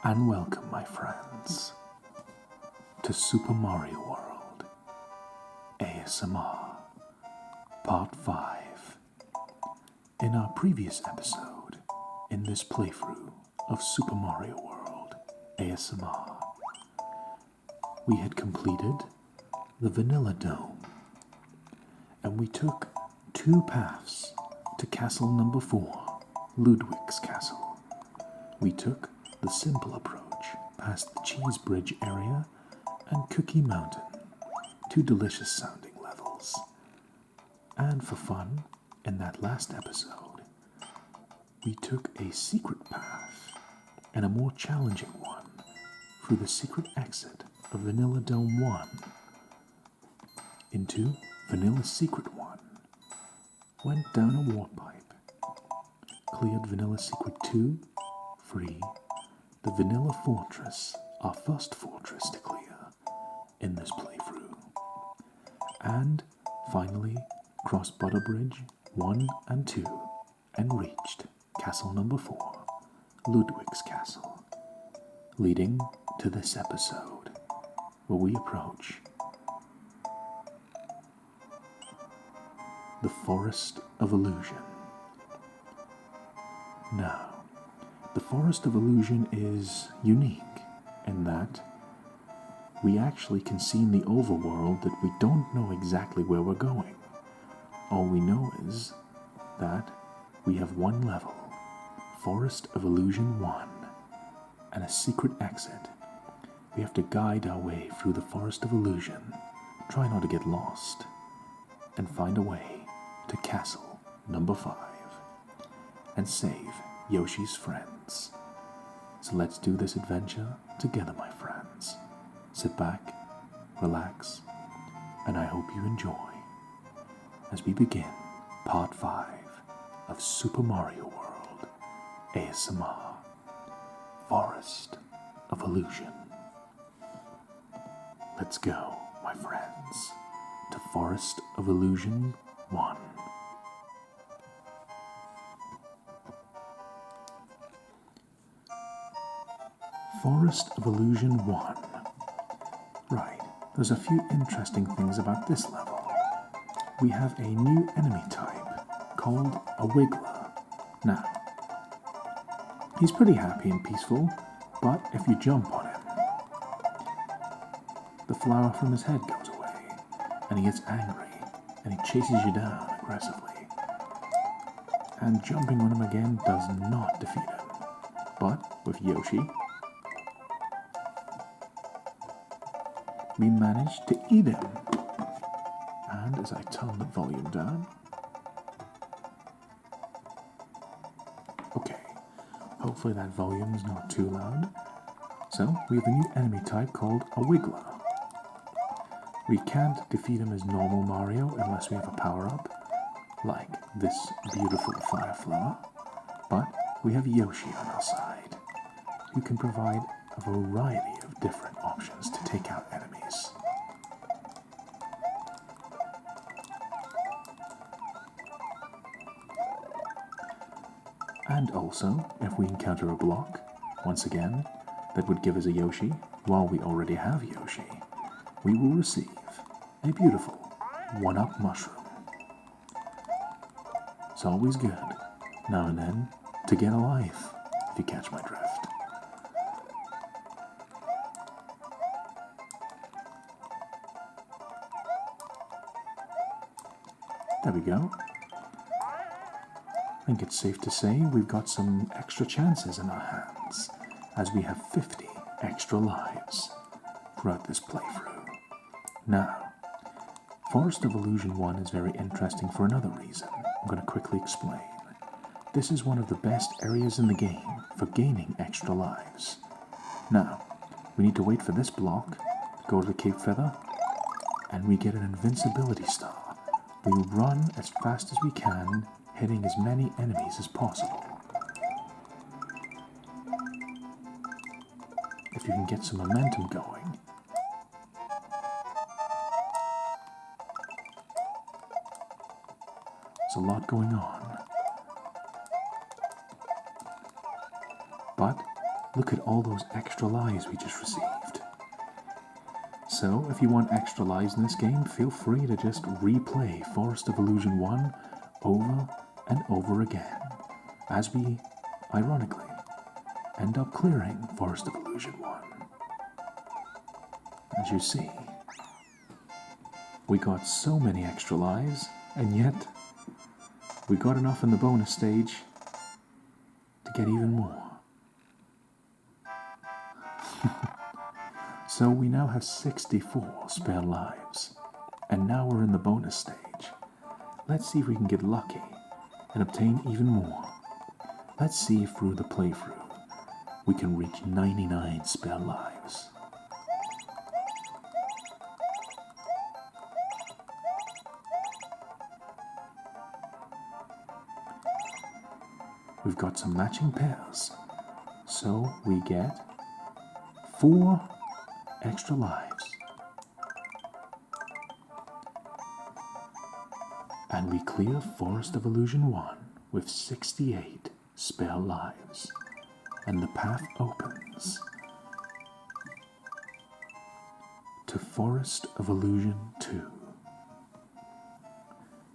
and welcome, my friends, to Super Mario World ASMR Part 5. In our previous episode, in this playthrough of Super Mario World ASMR, we had completed the Vanilla Dome, and we took 2 paths to Castle Number 4, Ludwig's Castle. We took the simple approach past the Cheese Bridge area and Cookie Mountain, 2 delicious sounding levels. And for fun, in that last episode, we took a secret path and a more challenging one through the secret exit of Vanilla Dome 1 into Vanilla Secret 1, went down a warp pipe, cleared Vanilla Secret 2, free, the Vanilla Fortress, our first fortress to clear in this playthrough, and finally crossed Butter Bridge 1 and 2 and reached Castle Number 4, Ludwig's Castle, leading to this episode where we approach the Forest of Illusion. Now, the Forest of Illusion is unique in that we actually can see in the overworld that we don't know exactly where we're going. All we know is that we have one level, Forest of Illusion 1, and a secret exit. We have to guide our way through the Forest of Illusion, try not to get lost, and find a way to Castle Number 5, and save Yoshi's friends. So let's do this adventure together, my friends. Sit back, relax, and I hope you enjoy as we begin Part 5 of Super Mario World ASMR Forest of Illusion. Let's go, my friends, to Forest of Illusion 1. Forest of Illusion 1. Right, there's a few interesting things about this level. We have a new enemy type called a Wiggler. Now, he's pretty happy and peaceful, but if you jump on him, the flower from his head goes away, and he gets angry, and he chases you down aggressively. And jumping on him again does not defeat him. But with Yoshi, we managed to eat him. And as I turn the volume down, okay, hopefully that volume is not too loud. So we have a new enemy type called a Wiggler. We can't defeat him as normal Mario unless we have a power-up, like this beautiful fire flower, but we have Yoshi on our side, who can provide a variety of different options to take out enemies. And also, if we encounter a block, once again, that would give us a Yoshi, while we already have Yoshi, we will receive a beautiful 1-up mushroom. It's always good, now and then, to get a life, if you catch my drift. There we go. I think it's safe to say we've got some extra chances in our hands, as we have 50 extra lives throughout this playthrough. Now, Forest of Illusion 1 is very interesting for another reason. I'm going to quickly explain. This is one of the best areas in the game for gaining extra lives. Now, we need to wait for this block, go to the Cape Feather, and we get an invincibility star. We run as fast as we can, hitting as many enemies as possible. If you can get some momentum going, there's a lot going on. But Look at all those extra lives we just received. So, if you want extra lives in this game, feel free to just replay Forest of Illusion 1 over and over again, as we, ironically, end up clearing Forest of Illusion 1. As you see, we got so many extra lives, and yet we got enough in the bonus stage to get even more. So we now have 64 spare lives, and now we're in the bonus stage. Let's see if we can get lucky and obtain even more. Let's see if through the playthrough we can reach 99 spare lives. We've got some matching pairs, so we get 4 extra lives. And we clear Forest of Illusion 1 with 68 spare lives. And the path opens to Forest of Illusion 2.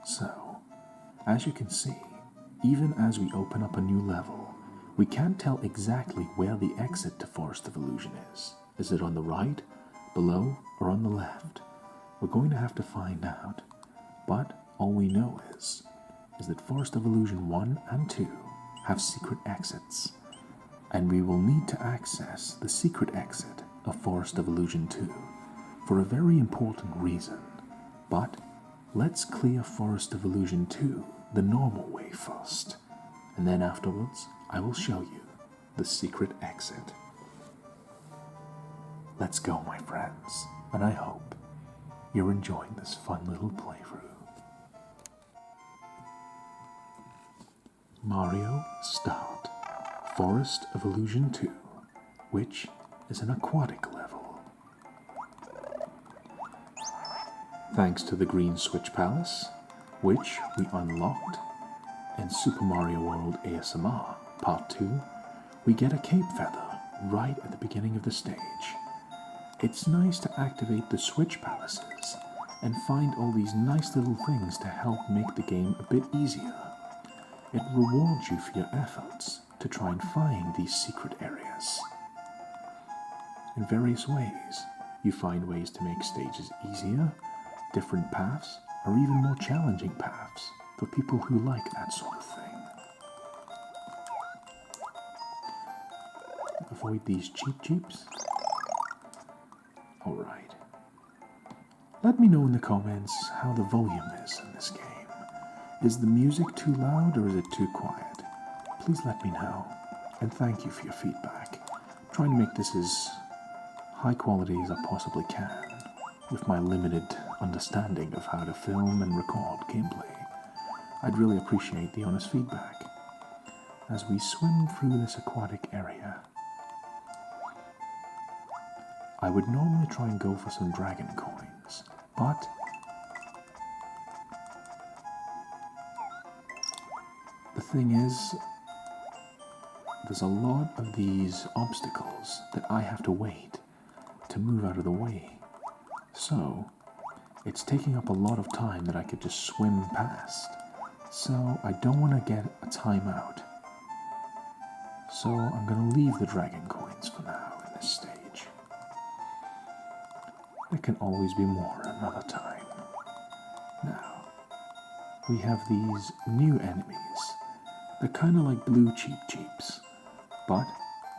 So, as you can see, even as we open up a new level, we can't tell exactly where the exit to Forest of Illusion is. Is it on the right, below, or on the left? We're going to have to find out. But all we know is that Forest of Illusion 1 and 2 have secret exits, and we will need to access the secret exit of Forest of Illusion 2 for a very important reason. But let's clear Forest of Illusion 2 the normal way first, and then afterwards I will show you the secret exit. Let's go, my friends, and I hope you're enjoying this fun little playthrough. Mario Start, Forest of Illusion 2, which is an aquatic level. Thanks to the Green Switch Palace, which we unlocked in Super Mario World ASMR Part 2, we get a cape feather right at the beginning of the stage. It's nice to activate the Switch Palaces and find all these nice little things to help make the game a bit easier. It rewards you for your efforts to try and find these secret areas. In various ways, you find ways to make stages easier, different paths, or even more challenging paths for people who like that sort of thing. Avoid these cheap jeeps. Alright. Let me know in the comments how the volume is in this game. Is the music too loud or is it too quiet? Please let me know, and thank you for your feedback. I'm trying to make this as high quality as I possibly can, with my limited understanding of how to film and record gameplay. I'd really appreciate the honest feedback. As we swim through this aquatic area, I would normally try and go for some dragon coins, but the thing is, there's a lot of these obstacles that I have to wait to move out of the way. So, it's taking up a lot of time that I could just swim past. So, I don't want to get a timeout. So, I'm going to leave the dragon coins for now in this stage. There can always be more another time. Now, we have these new enemies. They're kind of like blue cheap jeeps, but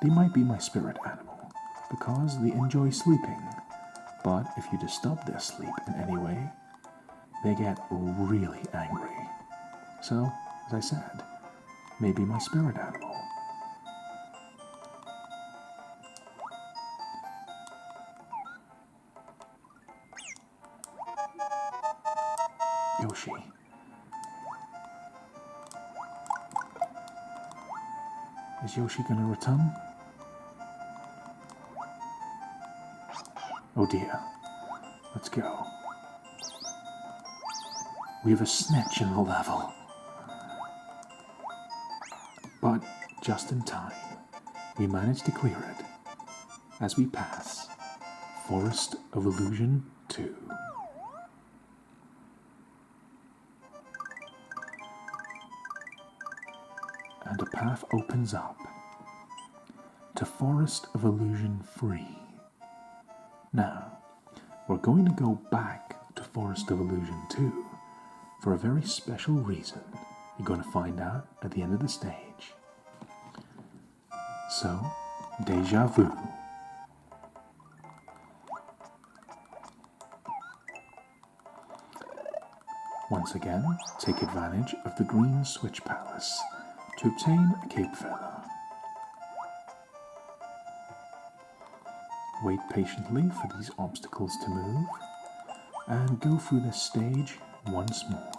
they might be my spirit animal, because they enjoy sleeping. But if you disturb their sleep in any way, they get really angry. So, as I said, maybe my spirit animal. Yoshi. Is Yoshi gonna return? Oh dear. Let's go. We have a snitch in the level. But just in time. we managed to clear it as we pass Forest of Illusion 2. And a path opens up to Forest of Illusion 3. Now, we're going to go back to Forest of Illusion 2 for a very special reason you're going to find out at the end of the stage. So, déjà vu. Once again, take advantage of the Green Switch Palace to obtain a Cape Feather. Wait patiently for these obstacles to move, and go through this stage once more.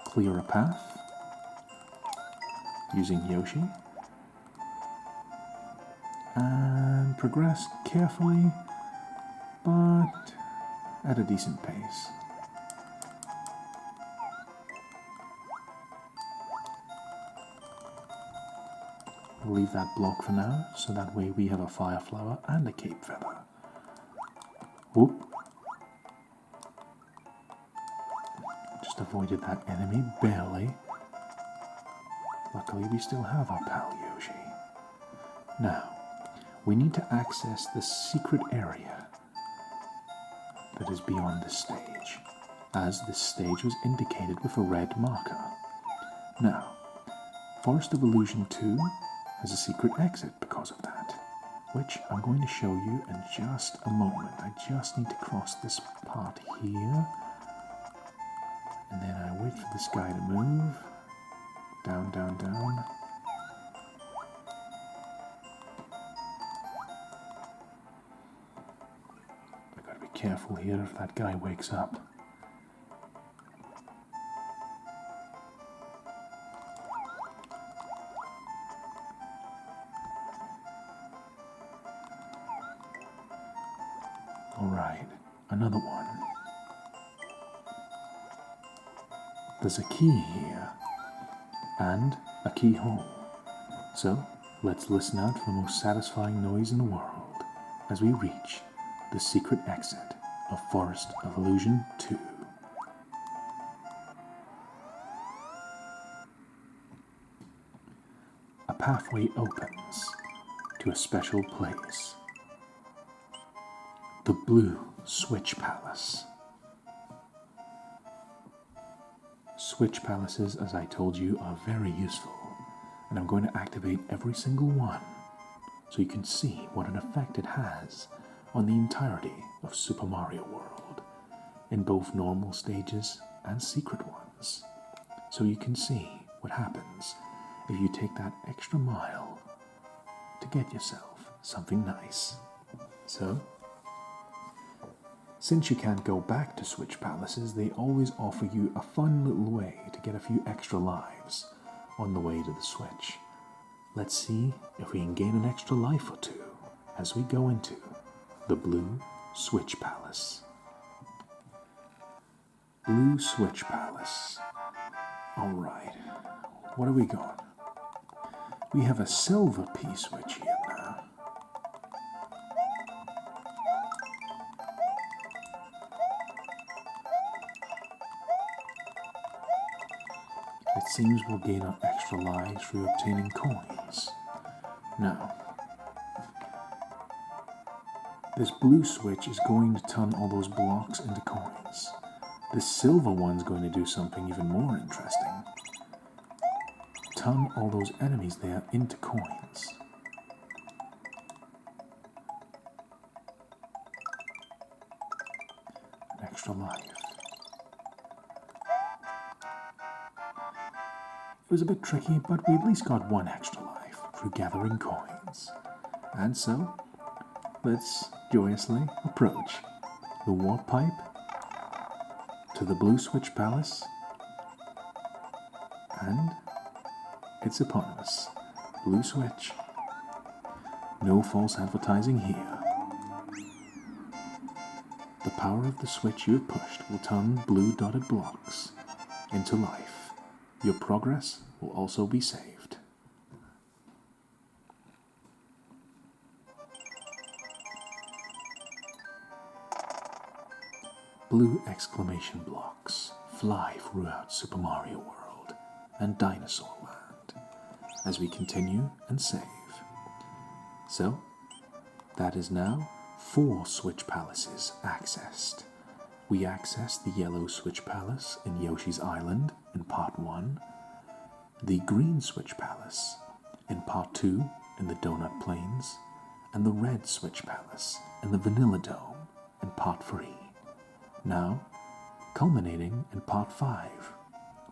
Clear a path using Yoshi, and progress carefully, but at a decent pace. We'll leave that block for now, so that way we have a fire flower and a cape feather. Whoop. Just avoided that enemy, barely. Luckily we still have our pal Yoshi. Now, we need to access the secret area that is beyond this stage, as this stage was indicated with a red marker. Now, Forest of Illusion 2 has a secret exit because of that, which I'm going to show you in just a moment. I just need to cross this part here, and then I wait for this guy to move. Down, down, down. I've got to be careful here if that guy wakes up. Alright, another one. There's a key here, and a keyhole. So, let's listen out for the most satisfying noise in the world as we reach the secret exit of Forest of Illusion 2. A pathway opens to a special place. The Blue Switch Palace. Switch palaces, as I told you, are very useful, and I'm going to activate every single one so you can see what an effect it has on the entirety of Super Mario World, in both normal stages and secret ones, so you can see what happens if you take that extra mile to get yourself something nice. So, since you can't go back to Switch Palaces, they always offer you a fun little way to get a few extra lives on the way to the Switch. Let's see if we can gain an extra life or two as we go into the Blue Switch Palace. Blue Switch Palace. Alright, what have we got? We have a silver P-switch here now. It seems we'll gain our extra lives through obtaining coins. Now, this blue switch is going to turn all those blocks into coins. This silver one's going to do something even more interesting. Turn all those enemies there into coins. An extra life. It was a bit tricky, but we at least got one extra life through gathering coins. And so, let's joyously approach the warp pipe to the Blue Switch Palace, and it's upon us. Blue Switch. No false advertising here. The power of the switch you have pushed will turn blue dotted blocks into life. Your progress will also be saved. blue exclamation blocks fly throughout Super Mario World and Dinosaur Land as we continue and save. So, that is now 4 Switch Palaces accessed. We accessed the yellow Switch Palace in Yoshi's Island in Part 1, the green Switch Palace in Part 2 in the Donut Plains, and the red Switch Palace in the Vanilla Dome in Part 3. Now, culminating in Part 5,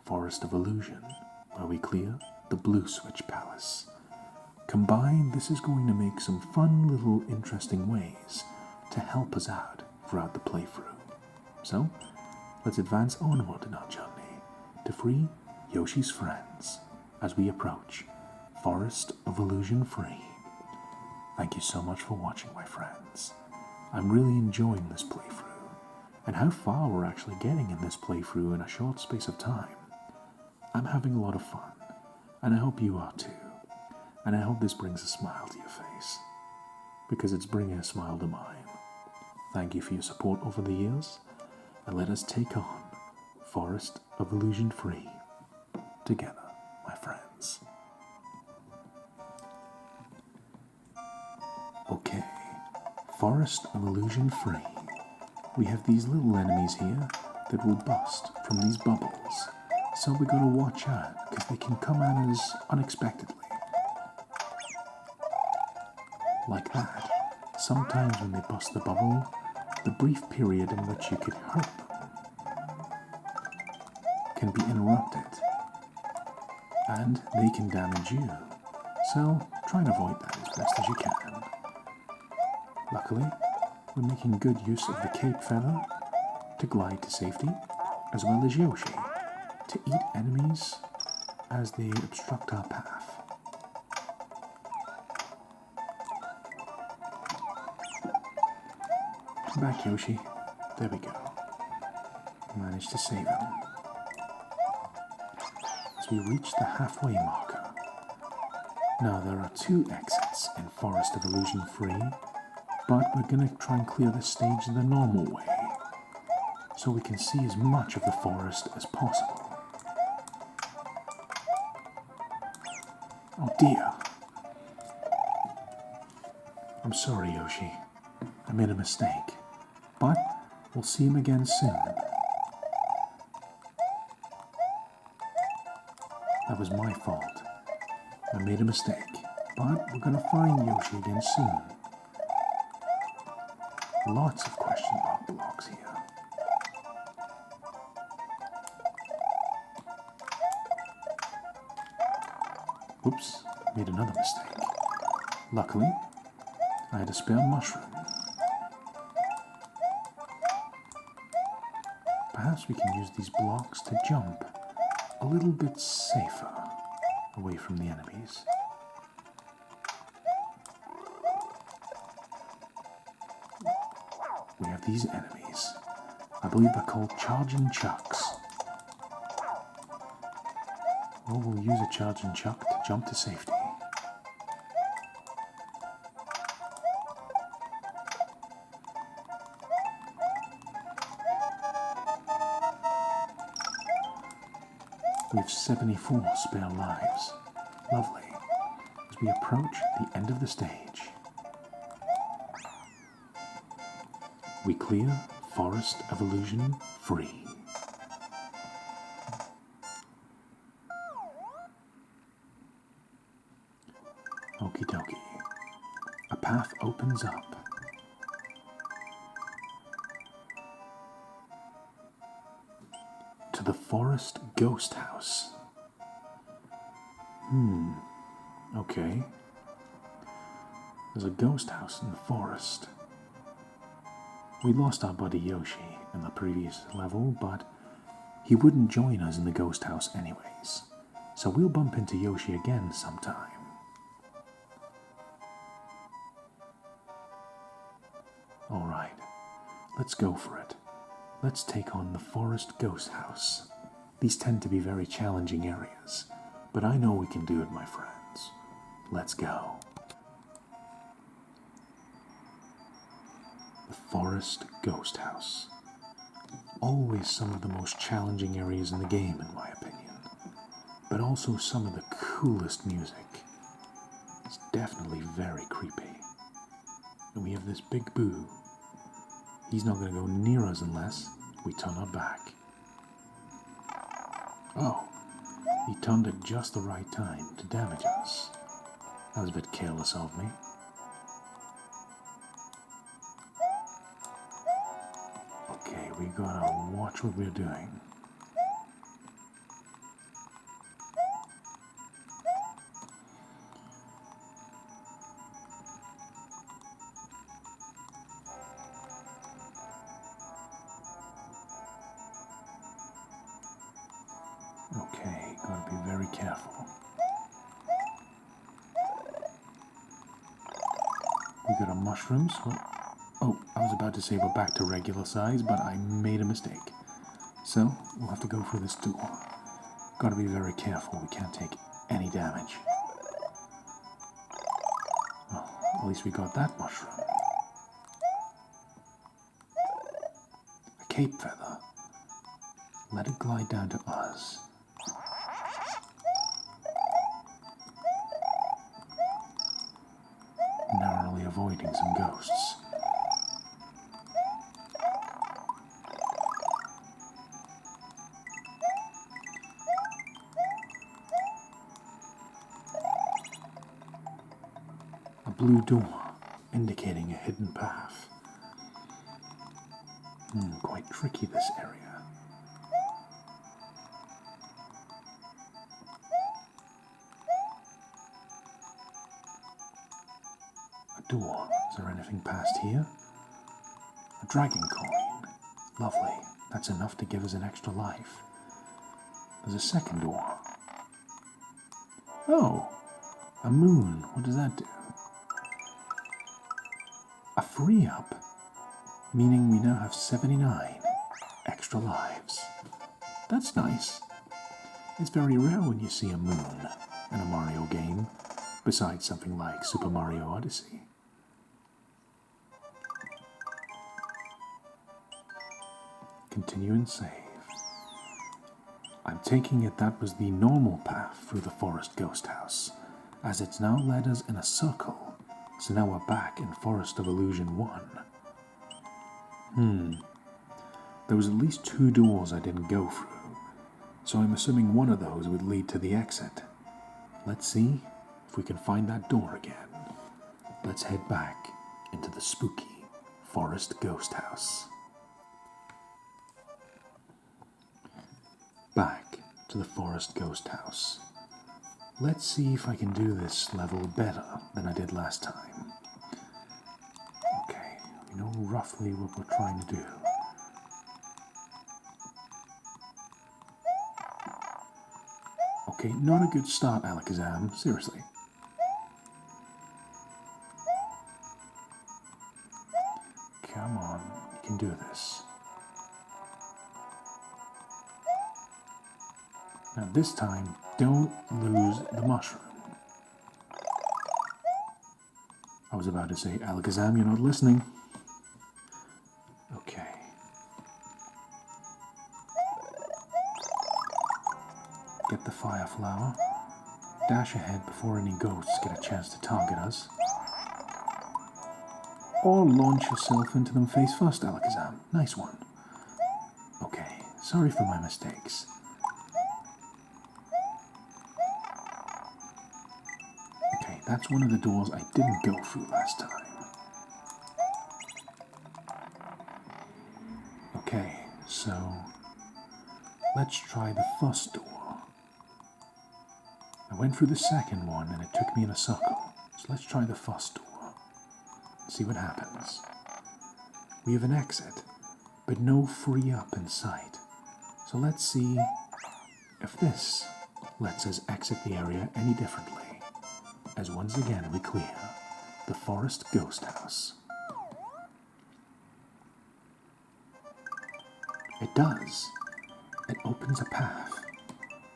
Forest of Illusion, where we clear the blue Switch Palace. Combined, this is going to make some fun little interesting ways to help us out throughout the playthrough. So, let's advance onward in our journey to free Yoshi's friends as we approach Forest of Illusion 3. Thank you so much for watching, my friends. I'm really enjoying this playthrough, and how far we're actually getting in this playthrough in a short space of time. I'm having a lot of fun, and I hope you are too. And I hope this brings a smile to your face, because it's bringing a smile to mine. Thank you for your support over the years, and let us take on Forest of Illusion 3 together, my friends. Okay, Forest of Illusion 3. We have these little enemies here that will bust from these bubbles, so we gotta watch out, because they can come at us unexpectedly. Like that. Sometimes when they bust the bubble, the brief period in which you could hurt them can be interrupted, and they can damage you, so try and avoid that as best as you can. Luckily, we're making good use of the cape feather to glide to safety, as well as Yoshi to eat enemies as they obstruct our path. Back, Yoshi. There we go. Managed to save him. As we reach the halfway marker. Now there are 2 exits in Forest of Illusion 3, but we're going to try and clear this stage the normal way, so we can see as much of the forest as possible. Oh dear. I'm sorry, Yoshi. I made a mistake. But we'll see him again soon. That was my fault. I made a mistake. But we're going to find Yoshi again soon. Lots of question mark blocks here. Oops, made another mistake. Luckily, I had a spare mushroom. Perhaps we can use these blocks to jump a little bit safer away from the enemies. We have these enemies. I believe they're called charging chucks. Well, we'll use a charging chuck to jump to safety. We have 74 spare lives. Lovely. As we approach the end of the stage, we clear Forest of Illusion 3. Okie dokie. A path opens up. To the Forest Ghost House. Okay. There's a ghost house in the forest. We lost our buddy Yoshi in the previous level, but he wouldn't join us in the ghost house anyways. So we'll bump into Yoshi again sometime. Alright, let's go for it. Let's take on the Forest Ghost House. These tend to be very challenging areas, but I know we can do it, my friends. Let's go. The Forest Ghost House. always some of the most challenging areas in the game, in my opinion, but also some of the coolest music. It's definitely very creepy. And we have this big boo. He's not going to go near us unless we turn our back. Oh, he turned at just the right time to damage us. That was a bit careless of me. Okay, we gotta watch what we're doing. Okay, gotta be very careful. We got our mushrooms. Oh, I was about to say we're back to regular size, but I made a mistake. So, we'll have to go through this door. Gotta be very careful, we can't take any damage. Well, at least we got that mushroom. A cape feather. Let it glide down to us. Narrowly avoiding some ghosts. A blue door, indicating a hidden path. Quite tricky, this area. A door. Is there anything past here? A dragon coin. Lovely. That's enough to give us an extra life. There's a second door. Oh, a moon. What does that do? A free up, meaning we now have 79 extra lives. That's nice. It's very rare when you see a moon in a Mario game, besides something like Super Mario Odyssey. Continue and save. I'm taking it that was the normal path through the Forest Ghost House, as it's now led us in a circle, so now we're back in Forest of Illusion 1. There was at least 2 doors I didn't go through, so I'm assuming one of those would lead to the exit. Let's see if we can find that door again. Let's head back into the spooky Forest Ghost House. Back to the Forest Ghost House. Let's see if I can do this level better than I did last time. Okay, we know roughly what we're trying to do. Okay, not a good start, Alakazam, seriously. Come on, you can do this. Now this time, don't lose the mushroom. I was about to say, Alakazam, you're not listening. Okay. Get the fire flower. Dash ahead before any ghosts get a chance to target us. Or launch yourself into them face first, Alakazam. Nice one. Okay, sorry for my mistakes. That's one of the doors I didn't go through last time. Okay, so let's try the first door. I went through the second one and it took me in a circle. So let's try the first door. See what happens. We have an exit, but no free up in sight. So let's see if this lets us exit the area any differently. As once again we clear the Forest Ghost House. It does. It opens a path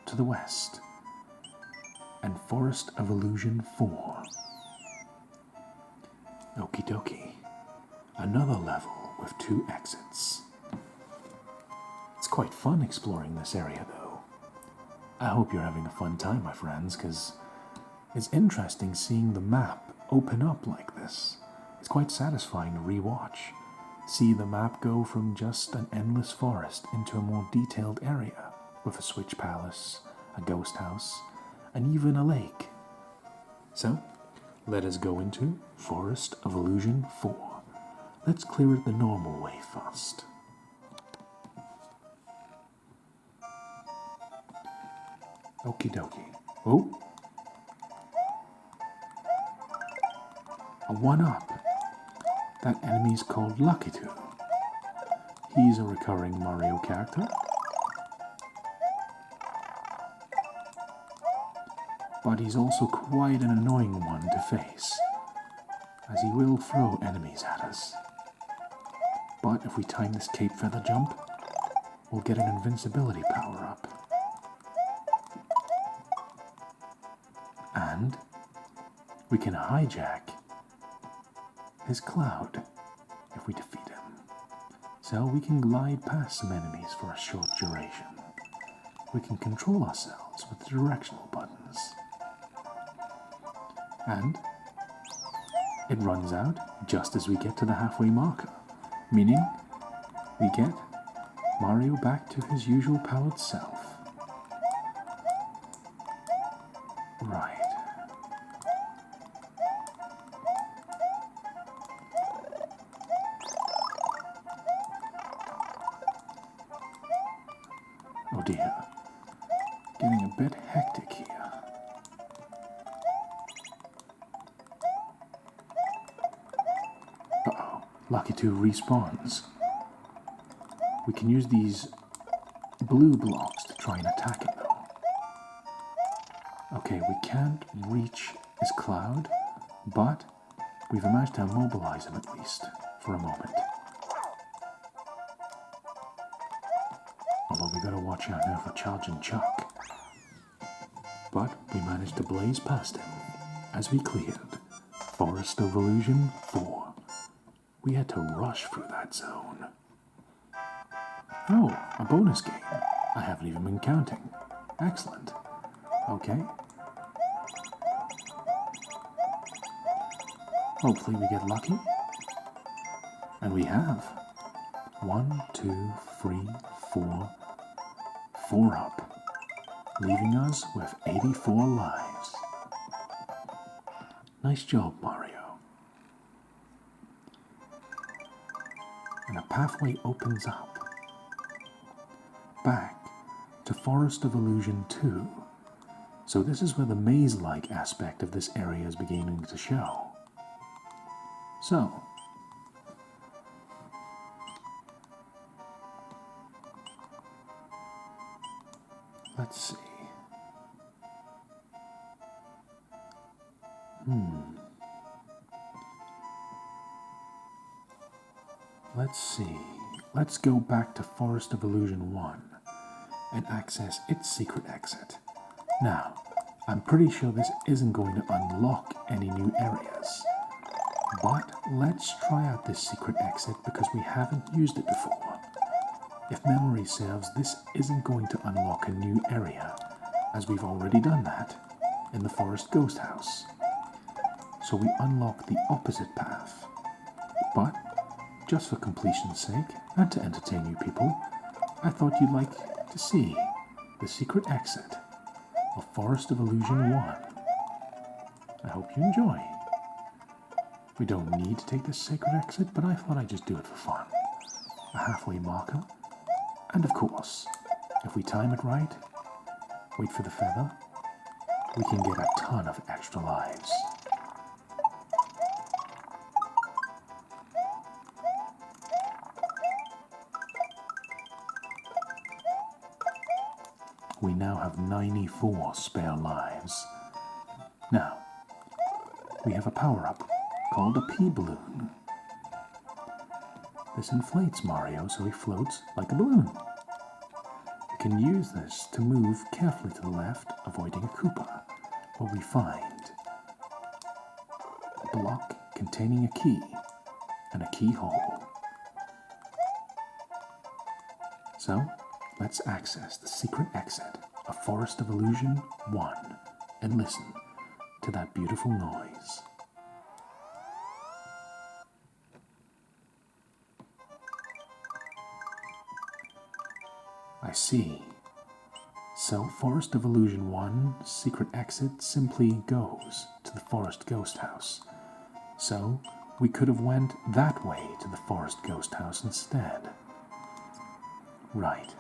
to the west and Forest of Illusion 4. Okie dokie. Another level with 2 exits. quite fun exploring this area, though. I hope you're having a fun time, my friends, because it's interesting seeing the map open up like this. It's quite satisfying to rewatch. See the map go from just an endless forest into a more detailed area with a switch palace, a ghost house, and even a lake. So, let us go into Forest of Illusion 4. Let's clear it the normal way first. Okie dokie. Oh! A 1-up. That enemy's called Lucky 2. He's a recurring Mario character. But he's also quite an annoying one to face, as he will throw enemies at us. But if we time this cape feather jump, we'll get an invincibility power-up. And we can hijack his cloud if we defeat him. So we can glide past some enemies for a short duration. We can control ourselves with the directional buttons. And it runs out just as we get to the halfway marker, meaning we get Mario back to his usual powered self. Right. Oh dear. Getting a bit hectic here. Uh-oh. Lucky 2 respawns. We can use these blue blocks to try and attack it though. Okay, we can't reach his cloud, but we've managed to immobilize him at least for a moment. Although we gotta watch out now for charging Chuck. But we managed to blaze past him as we cleared Forest of Illusion 4. We had to rush through that zone. Oh, a bonus game. I haven't even been counting. Excellent. Okay. Hopefully we get lucky. And we have. 1, 2, 3, 4. 4 up. Leaving us with 84 lives. Nice job, Mario. And a pathway opens up. Back to Forest of Illusion 2. So this is where the maze-like aspect of this area is beginning to show. So, let's see. Let's see. Let's go back to Forest of Illusion 1 and access its secret exit. Now, I'm pretty sure this isn't going to unlock any new areas. But let's try out this secret exit because we haven't used it before. If memory serves, this isn't going to unlock a new area, as we've already done that in the Forest Ghost House. So we unlock the opposite path. But, just for completion's sake, and to entertain you people, I thought you'd like to see the secret exit of Forest of Illusion 1. I hope you enjoy. We don't need to take this secret exit, but I thought I'd just do it for fun. A halfway marker. And of course, if we time it right, wait for the feather, we can get a ton of extra lives. We now have 94 spare lives. Now, we have a power-up called a P-balloon. This inflates Mario so he floats like a balloon. We can use this to move carefully to the left, avoiding a Koopa, where we find a block containing a key and a keyhole. So, let's access the secret exit of Forest of Illusion 1 and listen to that beautiful noise. I see. So Forest of Illusion 1 secret exit simply goes to the Forest Ghost House. So we could have went that way to the Forest Ghost House instead. Right.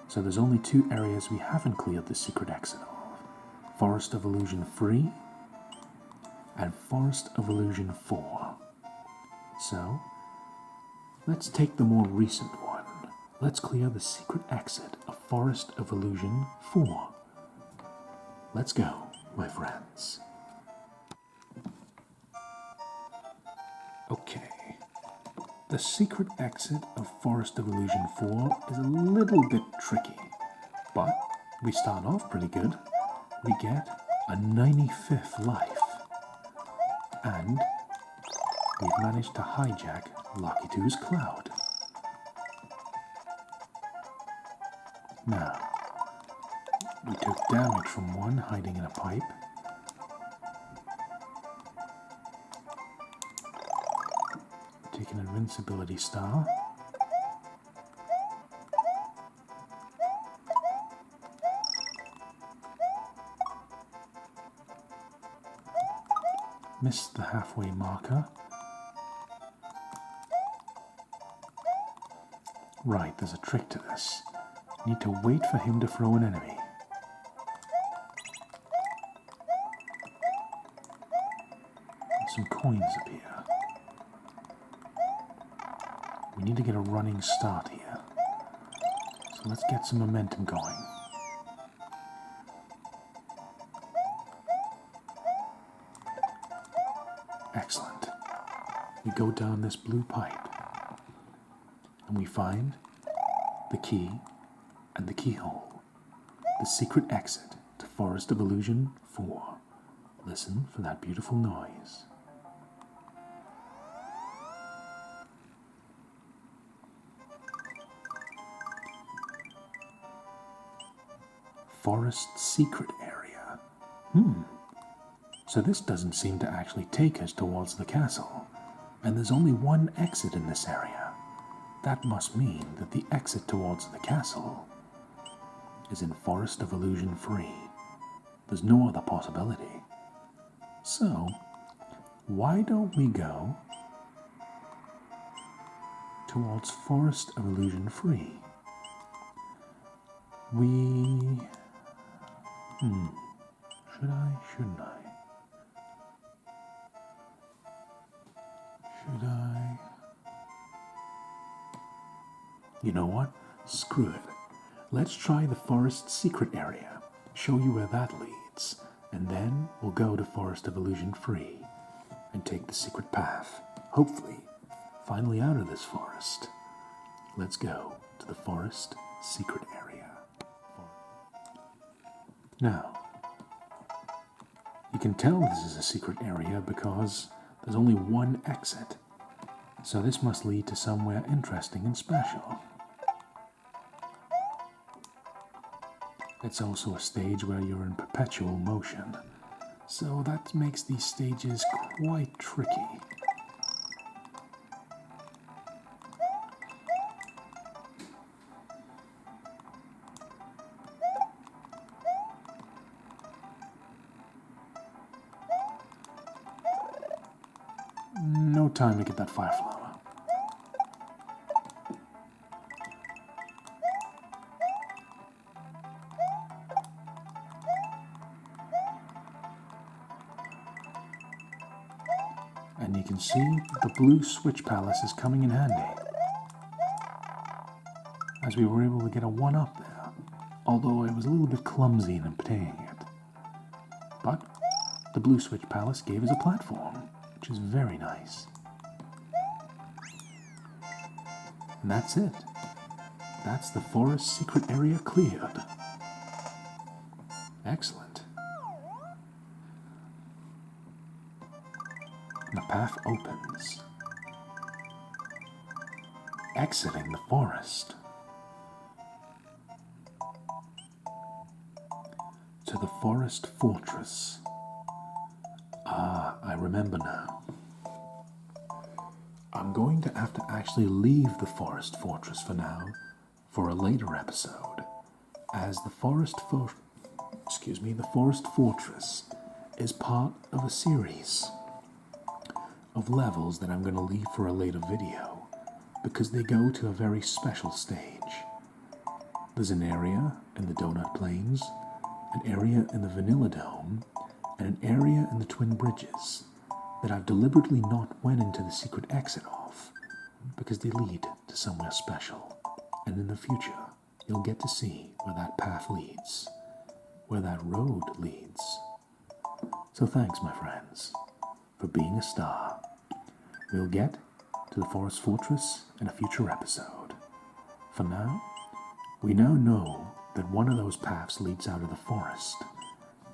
So there's only two areas we haven't cleared the secret exit of. Forest of Illusion 3 and Forest of Illusion 4. So, let's take the more recent one. Let's clear the secret exit of Forest of Illusion 4. Let's go, my friends. Okay. The secret exit of Forest of Illusion 4 is a little bit tricky, but we start off pretty good. We get a 95th life, and we've managed to hijack Lucky 2's cloud. Now, we took damage from one hiding in a pipe. Take an invincibility star. Missed the halfway marker. Right, there's a trick to this. Need to wait for him to throw an enemy. Some coins appear. We need to get a running start here. So let's get some momentum going. Excellent. We go down this blue pipe and we find the key and the keyhole. The secret exit to Forest of Illusion 4. Listen for that beautiful noise. Forest secret area. So this doesn't seem to actually take us towards the castle, and there's only one exit in this area. That must mean that the exit towards the castle is in Forest of Illusion 3. There's no other possibility. So, why don't we go towards Forest of Illusion 3? Should I? Shouldn't I? Should I? You know what? Screw it. Let's try the forest secret area, show you where that leads, and then we'll go to Forest of Illusion 3 and take the secret path. Hopefully, finally out of this forest. Let's go to the forest secret area. Now, you can tell this is a secret area because there's only one exit, so this must lead to somewhere interesting and special. It's also a stage where you're in perpetual motion, so that makes these stages quite tricky. No time to get that fire flower. And you can see the blue switch palace is coming in handy, as we were able to get a 1-up there, although I was a little bit clumsy in obtaining it. But the blue switch palace gave us a platform, which is very nice. And that's it. That's the forest secret area cleared. Excellent. And the path opens, exiting the forest. to the forest fortress. Ah, I remember now. I'm going to have to actually leave the forest fortress for now, for a later episode, as the forest fortress is part of a series of levels that I'm going to leave for a later video, because they go to a very special stage. There's an area in the Donut Plains, an area in the Vanilla Dome, and an area in the Twin Bridges that I've deliberately not went into the secret exit of, because they lead to somewhere special. And in the future, you'll get to see where that path leads, where that road leads. So thanks, my friends, for being a star. We'll get to the Forest Fortress in a future episode. For now, we now know that one of those paths leads out of the forest,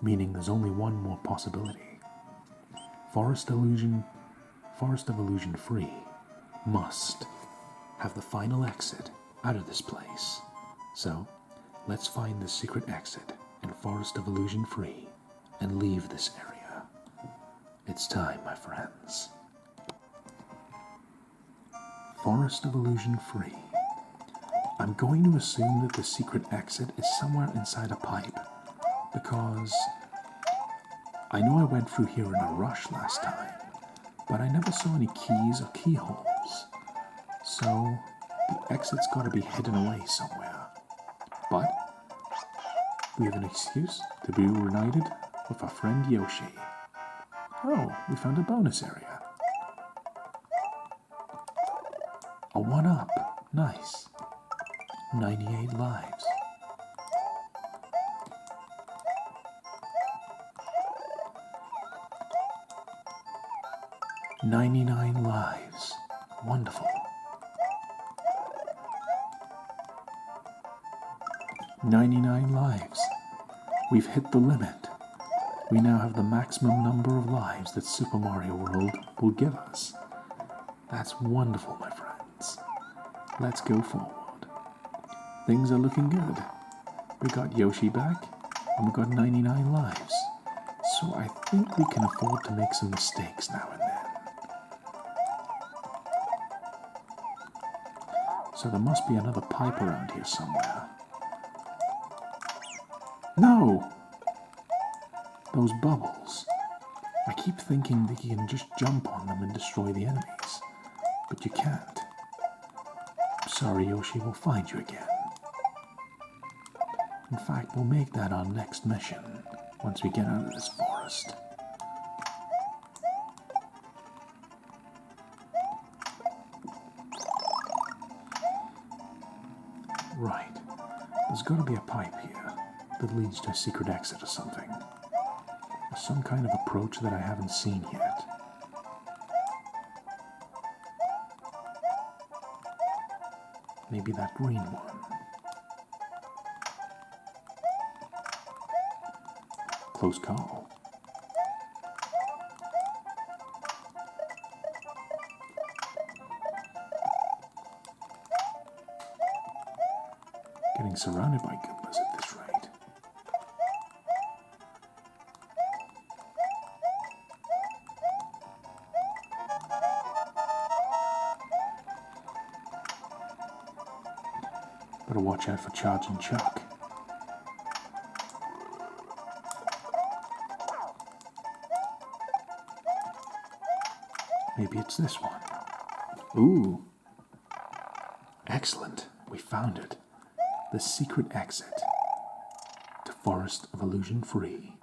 meaning there's only one more possibility. Forest of Illusion Free must have the final exit out of this place. So, let's find the secret exit in Forest of Illusion Free and leave this area. It's time, my friends. Forest of Illusion Free. I'm going to assume that the secret exit is somewhere inside a pipe, because I know I went through here in a rush last time, but I never saw any keys or keyholes, so the exit's got to be hidden away somewhere. But we have an excuse to be reunited with our friend Yoshi. Oh, we found a bonus area. A 1-up. Nice. 98 lives. $99 lives. Wonderful. 99 lives. We've hit the limit. We now have the maximum number of lives that Super Mario World will give us. That's wonderful, my friends. Let's go forward. Things are looking good. We got Yoshi back, and we got 99 lives. So I think we can afford to make some mistakes now and then. So there must be another pipe around here somewhere. No! Those bubbles. I keep thinking that you can just jump on them and destroy the enemies. But you can't. I'm sorry, Yoshi, we'll find you again. In fact, we'll make that our next mission, once we get out of this forest. Right. There's got to be a pipe here that leads to a secret exit or something. Or some kind of approach that I haven't seen yet. Maybe that green one. Close call. Getting surrounded by Goombas at this rate. Better watch out for charging Chuck. Maybe it's this one. Ooh. Excellent. We found it. The secret exit to Forest of Illusion Free.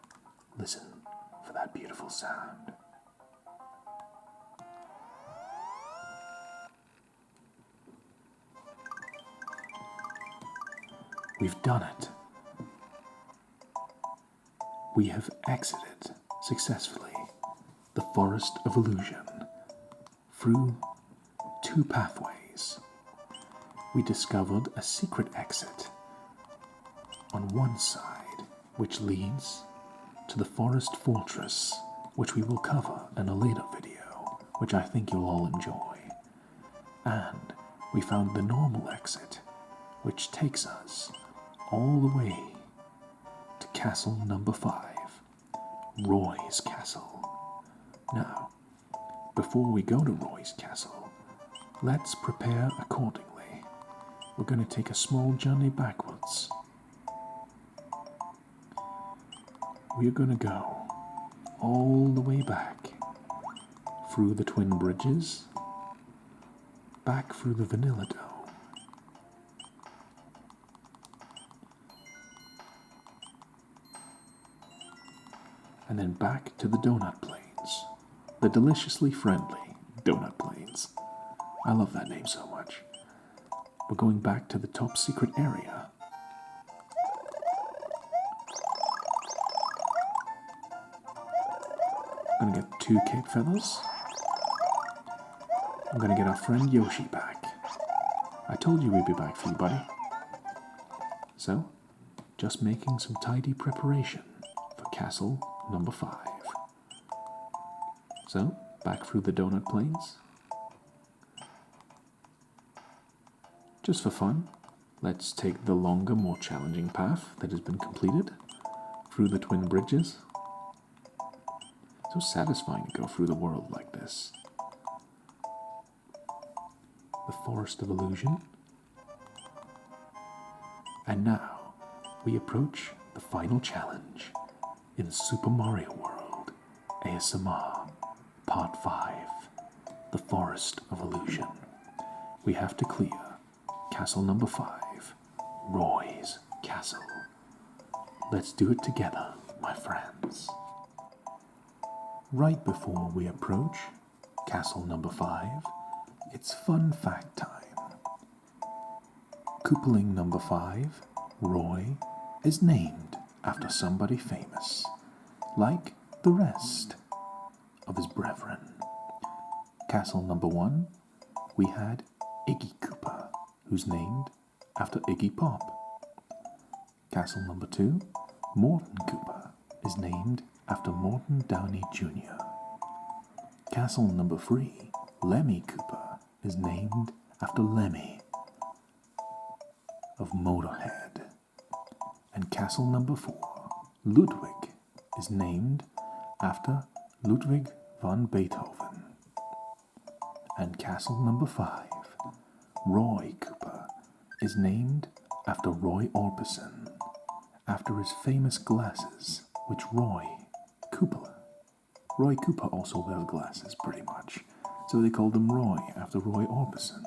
Listen for that beautiful sound. We've done it. We have exited successfully the Forest of Illusion through 2 pathways. We discovered a secret exit on one side, which leads to the Forest Fortress, which we will cover in a later video, which I think you'll all enjoy. And we found the normal exit, which takes us all the way to castle number 5, Roy's Castle. Now, before we go to Roy's Castle, let's prepare accordingly. We're going to take a small journey backwards. We're going to go all the way back through the twin bridges, back through the vanilla dome, and then back to the donut plains, the deliciously friendly donut plains. I love that name so much. We're going back to the top secret area. I'm gonna get 2 cape feathers. I'm gonna get our friend Yoshi back. I told you we'd be back for you, buddy. So, just making some tidy preparation for castle number 5. So, back through the donut plains. Just for fun, let's take the longer, more challenging path that has been completed through the twin bridges. So satisfying to go through the world like this. The Forest of Illusion. And now, we approach the final challenge in Super Mario World ASMR Part 5, The Forest of Illusion. We have to clear Castle number 5, Roy's Castle. Let's do it together, my friends. Right before we approach Castle number 5, it's fun fact time. Koopaling number 5, Roy, is named after somebody famous, like the rest of his brethren. Castle number 1, we had Iggy Koopa, who's named after Iggy Pop. Castle number 2, Morton Koopa, is named after Morton Downey Jr. Castle number 3, Lemmy Koopa, is named after Lemmy of Motorhead. And castle number 4, Ludwig, is named after Ludwig van Beethoven. And castle number 5, Roy Koopa, is named after Roy Orbison, after his famous glasses, which Roy Koopa also wears glasses, pretty much, so they called him Roy after Roy Orbison.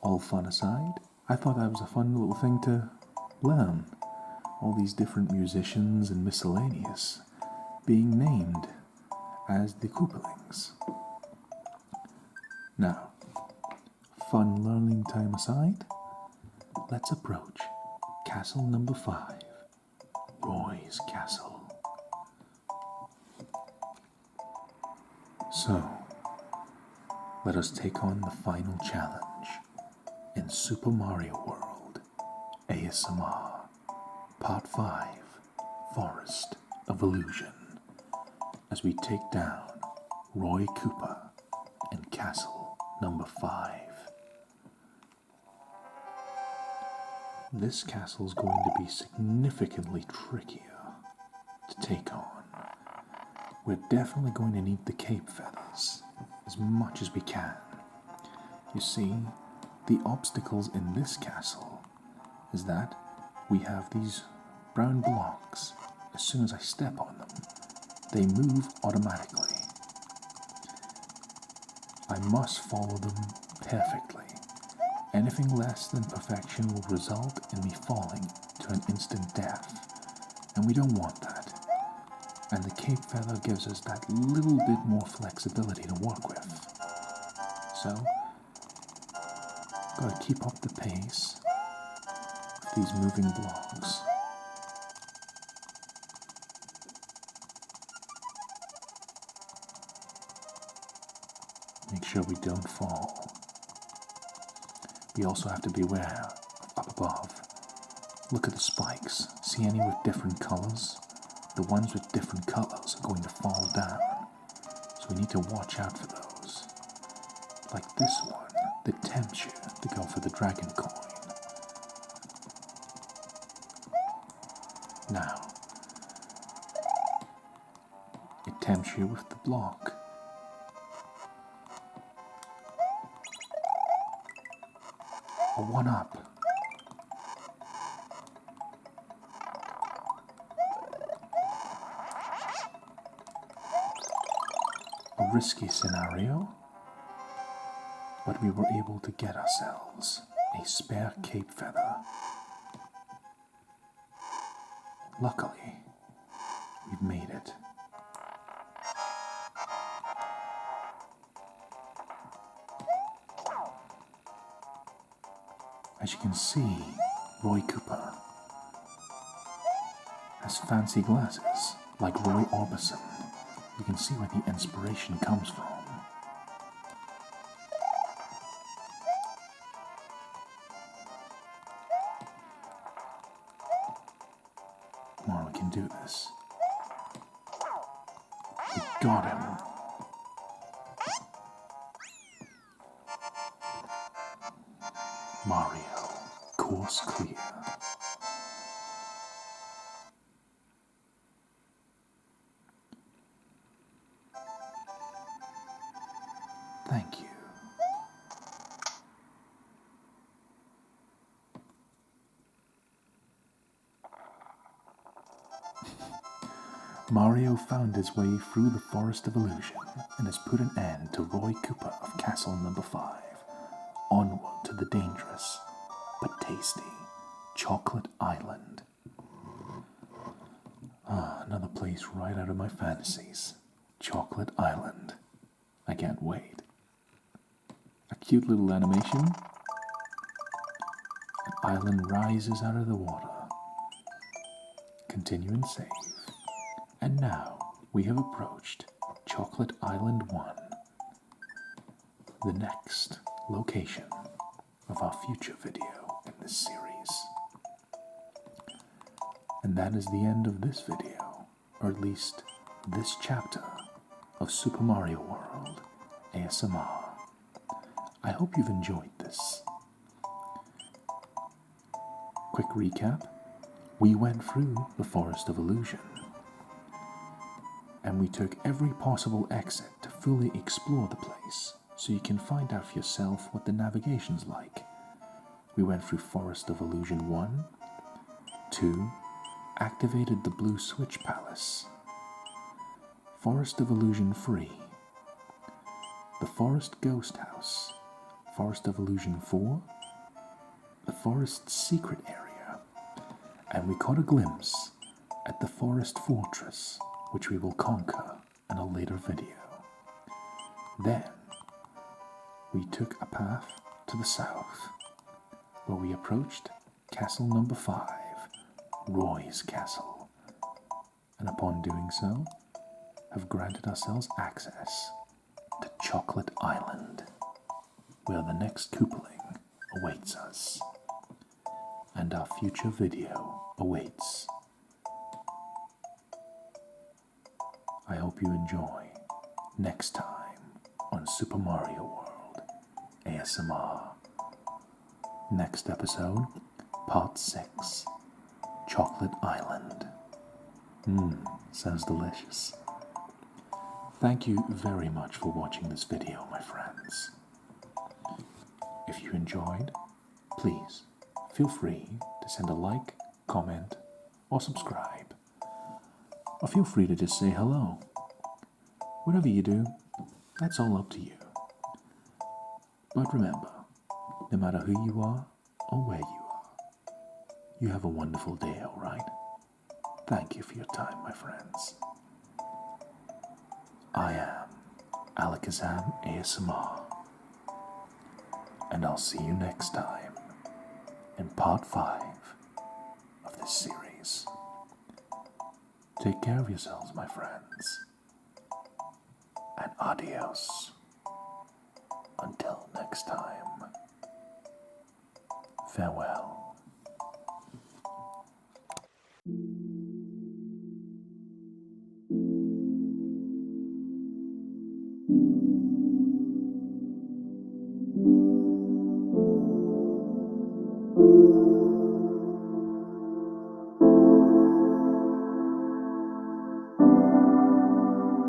All fun aside, I thought that was a fun little thing to learn. All these different musicians and miscellaneous being named as the Koopalings. Now, fun learning time aside, let's approach castle number 5, Roy's Castle. So, let us take on the final challenge in Super Mario World ASMR Part 5, Forest of Illusion, as we take down Roy Koopa in castle number 5. This castle is going to be significantly trickier to take on. We're definitely going to need the cape feathers as much as we can. You see, the obstacles in this castle is that we have these brown blocks. As soon as I step on them, they move automatically. I must follow them perfectly. Anything less than perfection will result in me falling to an instant death, and we don't want that. And the cape feather gives us that little bit more flexibility to work with. So, gotta keep up the pace with these moving blocks. Make sure we don't fall. We also have to be aware of up above. Look at the spikes. See any with different colors? The ones with different colors are going to fall down. So we need to watch out for those. Like this one that tempts you to go for the dragon coin. you with the block. A 1-up. A risky scenario, but we were able to get ourselves a spare cape feather. Luckily, we've made it. As you can see, Roy Cooper has fancy glasses like Roy Orbison. You can see where the inspiration comes from. Come on, we can do this. We got him. Mario, course clear. Thank you. Mario found his way through the Forest of Illusion and has put an end to Roy Cooper of Castle Number 5. Onward to the dangerous but tasty Chocolate Island. Another place right out of my fantasies. Chocolate Island. I can't wait. A cute little animation. An island rises out of the water. Continue and save. And now we have approached Chocolate Island 1. The next location of our future video in this series. And that is the end of this video, or at least this chapter of Super Mario World ASMR. I hope you've enjoyed this. Quick recap, we went through the Forest of Illusion, and we took every possible exit to fully explore the place, so you can find out for yourself what the navigation's like. We went through Forest of Illusion 1, 2, activated the Blue Switch Palace, Forest of Illusion 3, the Forest Ghost House, Forest of Illusion 4, the Forest Secret Area, and we caught a glimpse at the Forest Fortress, which we will conquer in a later video. Then, we took a path to the south, where we approached Castle Number 5, Roy's Castle, and upon doing so, have granted ourselves access to Chocolate Island, where the next Koopaling awaits us, and our future video awaits. I hope you enjoy next time on Super Mario World ASMR. Next episode, Part 6, Chocolate Island. Sounds delicious. Thank you very much for watching this video, my friends. If you enjoyed, please feel free to send a like, comment, or subscribe. Or feel free to just say hello. Whatever you do, that's all up to you. But remember, no matter who you are or where you are, you have a wonderful day, alright? Thank you for your time, my friends. I am AlakazamASMR, and I'll see you next time in Part 5 of this series. Take care of yourselves, my friends, and adios until next time. Farewell.